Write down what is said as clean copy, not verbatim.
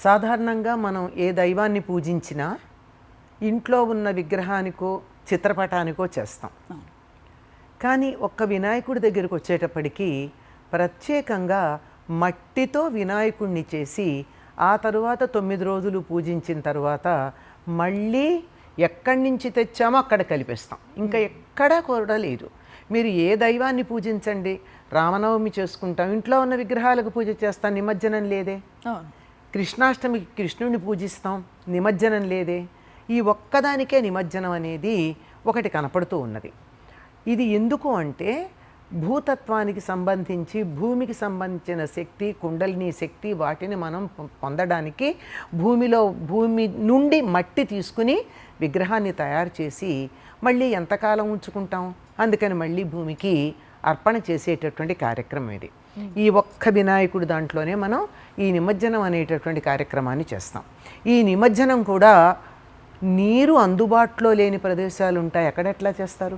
సాధారణంగా మనం ఏ దైవాన్ని పూజించినా ఇంట్లో ఉన్న విగ్రహానికో చిత్రపటానికో చేస్తాం. కానీ ఒక్క వినాయకుడి దగ్గరికి వచ్చేటప్పటికి ప్రత్యేకంగా మట్టితో వినాయకుడిని చేసి ఆ తరువాత 9 రోజులు పూజించిన తర్వాత మళ్ళీ ఎక్కడి నుంచి తెచ్చామో అక్కడ కలిపేస్తాం. ఇంకా ఎక్కడా కూడా లేదు. మీరు ఏ దైవాన్ని పూజించండి, రామనవమి చేసుకుంటాం, ఇంట్లో ఉన్న విగ్రహాలకు పూజ చేస్తాం, నిమజ్జనం లేదే. కృష్ణాష్టమికి కృష్ణుడిని పూజిస్తాం, నిమజ్జనం లేదే. ఈ ఒక్కదానికే నిమజ్జనం అనేది ఒకటి కనపడుతూ ఉన్నది. ఇది ఎందుకు అంటే భూతత్వానికి సంబంధించి భూమికి సంబంధించిన శక్తి, కుండలిని శక్తి, వాటిని మనం పొందడానికి భూమి నుండి మట్టి తీసుకుని విగ్రహాన్ని తయారు చేసి మళ్ళీ ఎంతకాలం ఉంచుకుంటాం, అందుకని మళ్ళీ భూమికి అర్పణ చేసేటటువంటి కార్యక్రమం ఇది. ఈ ఒక్క వినాయకుడి దాంట్లోనే మనం ఈ నిమజ్జనం అనేటటువంటి కార్యక్రమాన్ని చేస్తాం. ఈ నిమజ్జనం కూడా నీరు అందుబాటులో లేని ప్రదేశాలు ఉంటాయి, ఎక్కడెట్లా చేస్తారు?